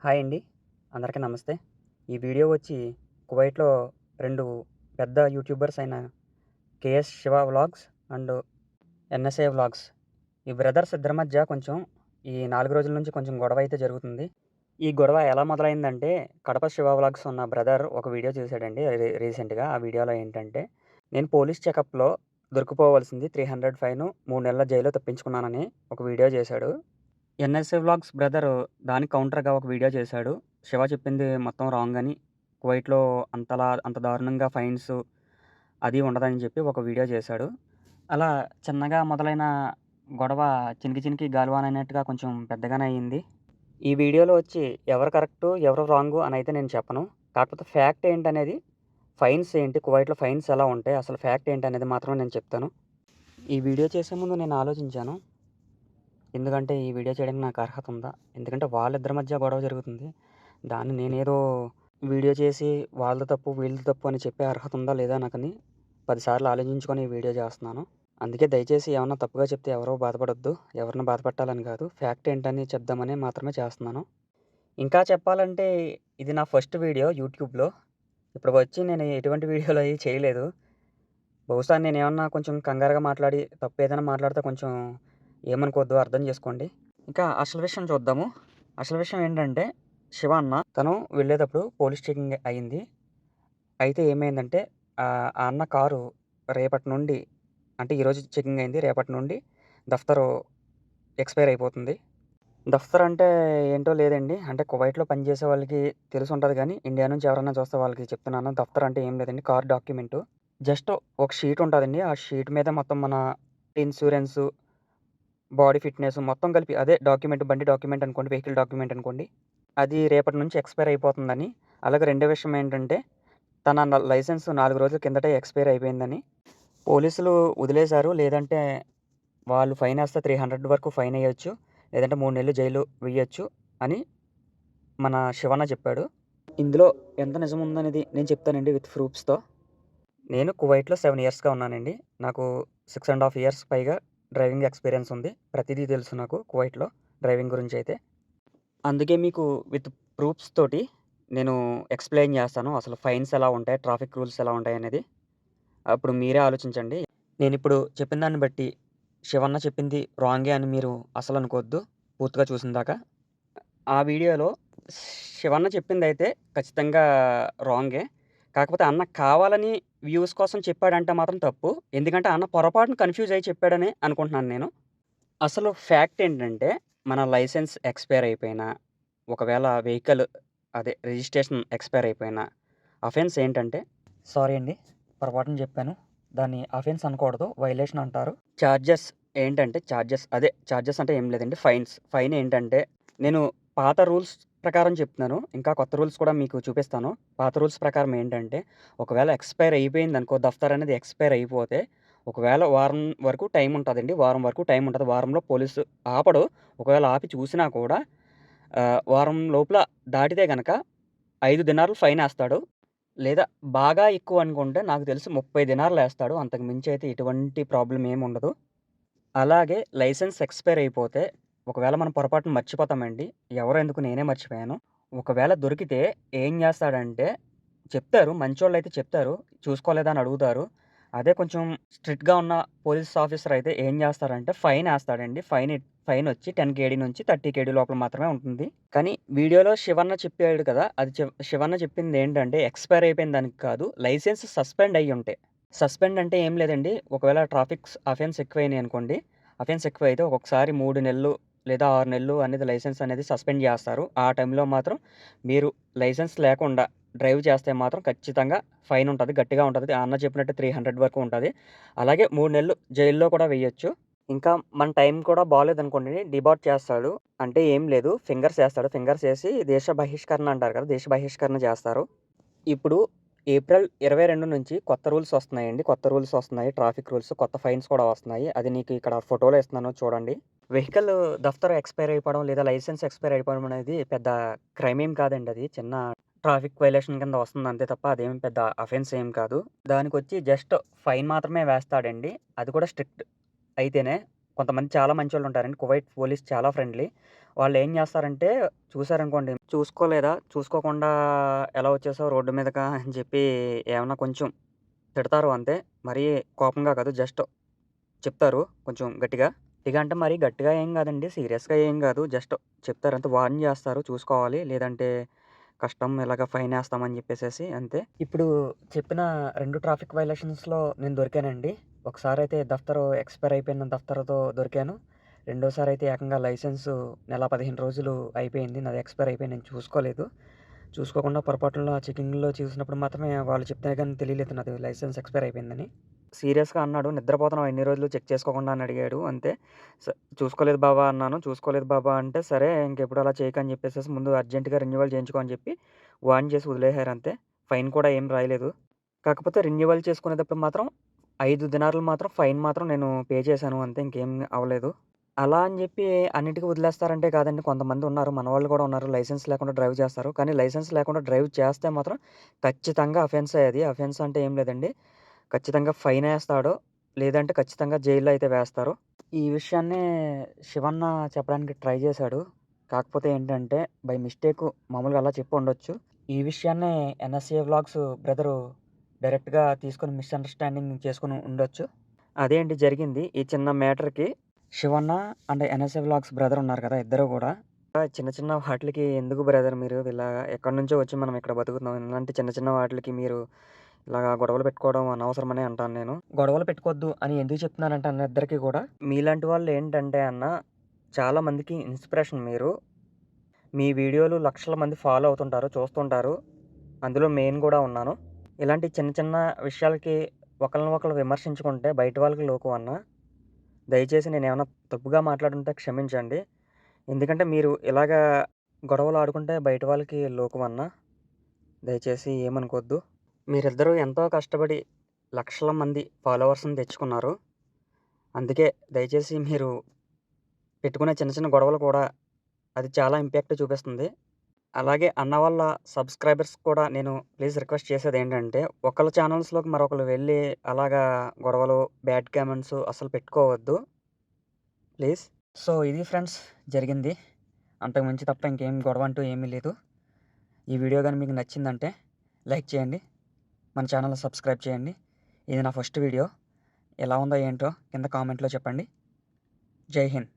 Hi అండి. అందరికీ నమస్తే. ఈ వీడియో వచ్చి కువైట్‌లో 2 పెద్ద యూట్యూబర్స్ అయిన 'KS Shiva vlogs' and 'NSA vlogs' ఈ బ్రదర్స్ ఇద్దరి మధ్య కొంచెం ఈ 4 రోజుల నుంచి కొంచెం గొడవ అయితే జరుగుతుంది. ఈ గొడవ ఎలా మొదలైందంటే కడప శివ వ్లాగ్స్ ఉన్న బ్రదర్ ఒక వీడియో చేశాడండి రీసెంట్‌గా. ఆ వీడియోలో ఏంటంటే నేను పోలీస్ చెకప్‌లో దొరికిపోవాల్సింది 300 ఫైను 3 నెలల జైలు తప్పించుకున్నానని ఒక వీడియో చేశాడు. ఎన్ఎస్ఏ వ్లాగ్స్ బ్రదరు దానికి కౌంటర్‌గా ఒక వీడియో చేశాడు. శివ చెప్పింది మొత్తం రాంగ్ అని, కువైట్‌లో అంత దారుణంగా ఫైన్స్ అది ఉండదని చెప్పి ఒక వీడియో చేశాడు. అలా చిన్నగా మొదలైన గొడవ చినికి చినికి గాలివాన అన్నట్టుగా కొంచెం పెద్దగానే అయింది. ఈ వీడియోలో వచ్చి ఎవరు కరెక్టు, ఎవరు రాంగు అనైతే నేను చెప్పను. కాకపోతే ఫ్యాక్ట్ ఏంటనేది ఫైన్స్ ఏంటి, కువైట్‌లో ఫైన్స్ ఎలా ఉంటాయి, అసలు ఫ్యాక్ట్ ఏంటనేది మాత్రమే నేను చెప్తాను. ఈ వీడియో చేసే ముందు నేను ఆలోచించాను. ఎందుకంటే ఈ వీడియో చేయడానికి నాకు అర్హత ఉందా? ఎందుకంటే వాళ్ళిద్దరి మధ్య గొడవ జరుగుతుంది. దాన్ని నేనేదో వీడియో చేసి వాళ్ళది తప్పు, వీళ్ళది తప్పు అని చెప్పే అర్హత ఉందా లేదా నాకని 10 సార్లు ఆలోచించుకొని ఈ వీడియో చేస్తున్నాను. అందుకే దయచేసి ఏమన్నా తప్పుగా చెప్తే ఎవరు బాధపడొద్దు. ఎవరిని బాధపెట్టాలని కాదు. ఫ్యాక్ట్ ఏంటని చెప్దామని మాత్రమే చేస్తున్నాను. ఇంకా చెప్పాలంటే ఇది నా ఫస్ట్ వీడియో యూట్యూబ్‌లో. ఇప్పటికి వచ్చి నేను ఎటువంటి వీడియోలు అయి చేయలేదు. బహుశా నేనేమన్నా కొంచెం కంగారుగా మాట్లాడి తప్పేదైనా మాట్లాడితే కొంచెం ఏమనుకోవద్దు, అర్థం చేసుకోండి. ఇంకా అసలు విషయం చూద్దాము. అసలు విషయం ఏంటంటే శివ అన్న తను వెళ్ళేటప్పుడు పోలీస్ చెకింగ్ అయింది. అయితే ఏమైందంటే ఆ అన్న కారు రేపటి నుండి అంటే ఈరోజు చెకింగ్ అయింది. రేపటి నుండి దఫ్తరు ఎక్స్‌పైర్ అయిపోతుంది. దఫ్తర్ అంటే ఏంటో లేదండి. అంటే కువైట్‌లో పనిచేసే వాళ్ళకి తెలిసుంటది గానీ, ఇండియా నుంచి ఎవరైనా చూస్తే వాళ్ళకి చెప్తున్నాను. దఫ్తర్ అంటే ఏం లేదండి. Car document. జస్ట్ ఒక షీట్ ఉంటదండి. ఆ షీట్ మీద మొత్తం మన ఇన్స్యూరెన్సు, బాడీ ఫిట్‌నెస్ మొత్తం కలిపి అదే డాక్యుమెంట్, బండి డాక్యుమెంట్ అనుకోండి, వెహికల్ డాక్యుమెంట్ అనుకోండి. అది రేపటి నుంచి ఎక్స్‌పైర్ అయిపోతుందని. అలాగే రెండో విషయం ఏంటంటే, తన లైసెన్స్ 4 రోజుల కిందటే ఎక్స్‌పైర్ అయిపోయిందని. పోలీసులు వదిలేశారు. లేదంటే వాళ్ళు ఫైనేస్తే 300 వరకు ఫైనెయ్యొచ్చు. లేదంటే 3 నెలలు జైలు వెయ్యొచ్చు అని మన శివన్న చెప్పాడు. ఇందులో ఎంత నిజం ఉందనేది నేను చెప్తానండి విత్ ప్రూఫ్స్‌తో. నేను కువైట్‌లో 7 ఇయర్స్‌గా ఉన్నానండి. నాకు 6 ½ ఇయర్స్ పైగా డ్రైవింగ్ ఎక్స్‌పీరియన్స్ ఉంది. ప్రతిదీ తెలుసు నాకు కువైట్‌లో డ్రైవింగ్ గురించైతే. అందుకే మీకు విత్ ప్రూఫ్స్ తోటి నేను ఎక్స్‌ప్లెయిన్ చేస్తాను. అసలు ఫైన్స్ ఎలా ఉంటాయి, ట్రాఫిక్ రూల్స్ ఎలా ఉంటాయనేది. అప్పుడు మీరే ఆలోచించండి. నేనిప్పుడు చెప్పిన దాన్ని బట్టి శివన్న చెప్పింది రాంగే అని మీరు అసలనుకోవద్దు పూర్తిగా చూసిందాకా. ఆ వీడియోలో శివన్న చెప్పిందైతే ఖచ్చితంగా రాంగే. కాకపోతే అన్న కావాలని వ్యూస్ కోసం చెప్పాడంటే మాత్రం తప్పు. ఎందుకంటే అన్న పొరపాటున కన్‌ఫ్యూజ్ అయ్యి చెప్పాడనే అనుకుంటున్నాను నేను. అసలు ఫ్యాక్ట్ ఏంటంటే మన లైసెన్స్ ఎక్స్‌పైర్ అయిపోయినా, ఒకవేళ వెహికల్ అదే రిజిస్ట్రేషన్ ఎక్స్‌పైర్ అయిపోయినా అఫెన్స్ ఏంటంటే సారీ అండి. పొరపాటున చెప్పాను. దాన్ని అఫెన్స్ అనకూడదు. వైలేషన్ అంటారు. చార్జెస్ అంటే ఏం లేదండి. ఫైన్స్. ఫైన్ ఏంటంటే నేను పాత రూల్స్ ప్రకారం చెప్తున్నాను. ఇంకా కొత్త రూల్స్ కూడా మీకు చూపిస్తాను. పాత రూల్స్ ప్రకారం ఏంటంటే ఒకవేళ ఎక్స్‌పైర్ అయిపోయిందనుకో దఫ్తర్ అనేది ఎక్స్‌పైర్ అయిపోతే ఒకవేళ వారం వరకు టైం ఉంటదండి. వారం వరకు టైం ఉంటది. వారంలో పోలీసు ఆపడు. ఒకవేళ ఆపి చూసినా కూడా వారం లోపల దాటితే గనక 5 దినార్లు ఫైనేస్తాడు. లేదా బాగా ఎక్కువ అనుకుంటే నాకు తెలిసి 30 దినార్లేస్తాడు. అంతకు మించి అయితే ఎటువంటి ప్రాబ్లమ్ ఏముండదు. అలాగే లైసెన్స్ ఎక్స్‌పైర్ అయిపోతే ఒకవేళ మనం పొరపాటున మర్చిపోతామండి. ఎవరో ఎందుకు నేనే మర్చిపోయాను. ఒకవేళ దొరికితే ఏం జేస్తాడంటే చెప్తారు. మంచోళ్ళైతే చెప్తారు. చూసుకోలేదా అని అడుగుతారు. అదే కొంచెం స్ట్రిక్ట్‌గా ఉన్న పోలీస్ ఆఫీసర్ అయితే ఏం జేస్తారంటే ఫైనేస్తాడండి. ఫైనొచ్చి 10 కేడీ నుంచి 30 కేడీ లోపల మాత్రమే ఉంటుంది. కానీ వీడియోలో శివన్న చెప్పాడు కదా! అది శివన్న చెప్పిందేంటంటే ఎక్స్‌పైర్ అయిపోయిన దానికి కాదు. Licence suspend అయ్యుంటే. సస్పెండ్ అంటే ఏం లేదండి. ఒకవేళ అఫెన్స్ ఎక్కువైనాయనుకోండి. అఫెన్స్ ఎక్కువైతే ఒక్కొక్కసారి 3 నెలలు లేదా 6 నెలలు అనేది లైసెన్స్ అనేది సస్పెండ్ జేస్తారు. ఆ టైంలో మాత్రం మీరు లైసెన్స్ లేకుండా డ్రైవ్ చేస్తే మాత్రం ఖచ్చితంగా ఫైన్ ఉంటది. గట్టిగా ఉంటది. ఆ అన్న చెప్పినట్టు 300 వరకు ఉంటది. అలాగే 3 నెలలు జైల్‌లో కూడా వేయొచ్చు. ఇంకా మన టైం కూడా బాలేదనుకోండి డిబార్ట్ చేస్తాడు. అంటే ఏం లేదు ఫింగర్స్ ఏస్తాడు. ఫింగర్స్ ఏసి దేశ బహిష్కరణ అంటారు కదా! దేశ బహిష్కరణ చేస్తారు. ఇప్పుడు ఏప్రిల్ 22 నుంచి కొత్త రూల్స్ వస్తున్నాయండి. కొత్త రూల్స్ వస్తున్నాయి. ట్రాఫిక్ రూల్స్, కొత్త ఫైన్స్ కూడా వస్తున్నాయి. అది నీకు ఇక్కడ ఫోటోలో ఇస్తున్నాను చూడండి. వెహికల్ దఫ్తర్ ఎక్స్‌పైర్ అయిపోవడం లేదా లైసెన్స్ ఎక్స్‌పైర్ అయిపోవడం అనేది పెద్ద క్రైమ్ ఏం కాదండి అది. చిన్న ట్రాఫిక్ వయలేషన్ కింద వస్తుంది అంతే తప్ప అదేమి పెద్ద అఫెన్స్ ఏం కాదు. దానికొచ్చి జస్ట్ ఫైన్ మాత్రమే వేస్తాడండి. అది కూడా స్ట్రిక్ట్ అయితేనే. కొంతమంది చాలా మంచోళ్ళు ఉంటారండి. కువైట్ పోలీస్ చాలా ఫ్రెండ్లీ. వాళ్ళు ఏం చేస్తారంటే చూసారనుకోండి, చూసుకోలేదా, చూసుకోకుండా ఎలా వచ్చేసావు రోడ్డు మీదకా అని చెప్పి ఏమన్నా కొంచెం తిడతారు అంతే. మరీ కోపంగా కాదు, జస్ట్ చెప్తారు కొంచెం గట్టిగా. గట్టిగా అంటే మరీ గట్టిగా ఏం కాదండి. సీరియస్‌గా ఏం కాదు. జస్ట్ చెప్తారు అంతే. వార్న్ చేస్తారు చూసుకోవాలి. లేదంటే కష్టం, ఇలాగ ఫైనేస్తామని చెప్పేసేసి అంతే. ఇప్పుడు చెప్పిన 2 ట్రాఫిక్ వయలేషన్స్‌లో నేను దొరికానండి. ఒకసారైతే దఫ్తరు ఎక్స్‌పైర్ అయిపోయిన దఫ్తరుతో దొరికాను. రెండోసారైతే ఏకంగా లైసెన్సు నెల 15 రోజులు అయిపోయింది. నాది ఎక్స్‌పైర్ అయిపోయి నేను చూసుకోలేదు. చూసుకోకుండా పొరపాటున చెకింగ్‌లో చూసినప్పుడు మాత్రమే వాళ్ళు చెప్తే గాని తెలియలేదు నాది లైసెన్స్ ఎక్స్‌పైర్ అయిపోయిందని. సీరియస్‌గా అన్నాడు. "నిద్రపోతున్నావా ఎన్ని రోజులు చెక్ చేసుకోకుండా" అని అడిగాడు అంతే. స "చూసుకోలేదు బావ" అన్నాను. "చూసుకోలేదు బాబా" అంటే, "సరే ఇంకెప్పుడు అలా చేయకు" అని చెప్పేసేసి ముందు అర్జెంట్‌గా రెన్యువల్ చేయించుకో అని చెప్పి వార్న్ చేసి వదిలేసారు అంతే. ఫైన్ కూడా ఏం రాయలేదు. కాకపోతే రెన్యువల్ చేసుకునేటప్పుడు మాత్రం 5 దినార్లు మాత్రం ఫైన్ మాత్రం నేను పే చేశాను అంతే. ఇంకేం అవ్వలేదు. అలా అని జెప్పి అన్నిటికి వదిలేస్తారంటే కాదండి. కొంతమందున్నారు. మనవాళ్ళు గూడా ఉన్నారు. లైసెన్స్ లేకుండా డ్రైవ్ చేస్తారు. కానీ లైసెన్స్ లేకుండా డ్రైవ్ చేస్తే మాత్రం ఖచ్చితంగా అఫెన్సే అది. అఫెన్స్ అంటే ఏం లేదండి. ఖచ్చితంగా ఫైనేస్తాడు. లేదంటే ఖచ్చితంగా జైల్‌లో అయితే వేస్తారు. ఈ విషయాన్నే శివన్న చెప్పడానికి ట్రై చేశాడు. కాకపోతే ఏంటంటే బై మిస్టేక్ మామూలుగా అలా చెప్పుండొచ్చు. ఈ విషయాన్నే ఎన్ఎస్ఏ వ్లాగ్స్ బ్రదరు డైరెక్ట్‌గా తీసుకొని మిస్‌అండర్‌స్టాండింగ్ చేసుకొని ఉండొచ్చు. అదే అండి జరిగింది. ఈ చిన్న మ్యాటర్‌కి Shivanna and NSA vlogs brother ఉన్నారు కదా! ఇద్దరు గూడా చిన్న చిన్న వాటిలకి ఎందుకు బ్రదర్ మీరు ఇలాగ ఎక్కడి నుంచో వచ్చి మనం ఇక్కడ బతుకుతున్నాం. ఇలాంటి చిన్న చిన్న వాటిలకి మీరు ఇలాగా గొడవలు పెట్టుకోవడం అనవసరమనే అంటాను నేను. గొడవలు పెట్టుకోవద్దు అని ఎందుకు చెప్తున్నానంటే అన్న ఇద్దరికీ కూడా, మీలాంటి వాళ్ళు ఏంటంటే అన్న చాలా మందికి ఇన్‌స్పిరేషన్ మీరు. మీ వీడియోలు లక్షల మంది ఫాలో అవుతుంటారు, చూస్తుంటారు. అందులో నేను గూడా ఉన్నాను. ఇలాంటి చిన్న చిన్న విషయాలకి ఒకళ్ళని ఒకళ్ళు విమర్శించుకుంటే బయట వాళ్ళకి లోకువ అన్న. దయచేసి నేనేమన్నా తప్పుగా మాట్లాడుంటే క్షమించండి. ఎందుకంటే మీరు ఇలాగా గొడవలు ఆడుకుంటే బయట వాళ్ళకి లోకువన్న. దయచేసి ఏమనుకోవద్దు. మీరిద్దరూ ఎంతో కష్టపడి లక్షల మంది ఫాలోవర్స్‌ని తెచ్చుకున్నారు. అందుకే దయచేసి మీరు పెట్టుకునే చిన్న చిన్న గొడవలు కూడా అది చాలా ఇంపాక్ట్ చూపిస్తుంది. అలాగే అన్న వాళ్ళ సబ్‌స్క్రైబర్స్ కూడా నేను ప్లీజ్ రిక్వెస్ట్ చేసేదేంటంటే, ఒకళ్ళ ఛానల్స్‌లోకి మరొకళ్ళు వెళ్ళి అలాగా గొడవలు, బ్యాడ్ కామెంట్స్ అస్సలు పెట్టుకోవద్దు. ప్లీజ్. సో, ఇది ఫ్రెండ్స్ జరిగింది. అంతకు మించి తప్ప ఇంకేం గొడవ అంటూ ఏమీ లేదు. ఈ వీడియో గాని మీకు నచ్చిందంటే లైక్ చేయండి. మన ఛానల్‌ని సబ్స్క్రైబ్ చేయండి. ఇది నా ఫస్ట్ వీడియో. ఎలా ఉందో ఏంటో కింద కామెంట్‌లో చెప్పండి. జై హింద్.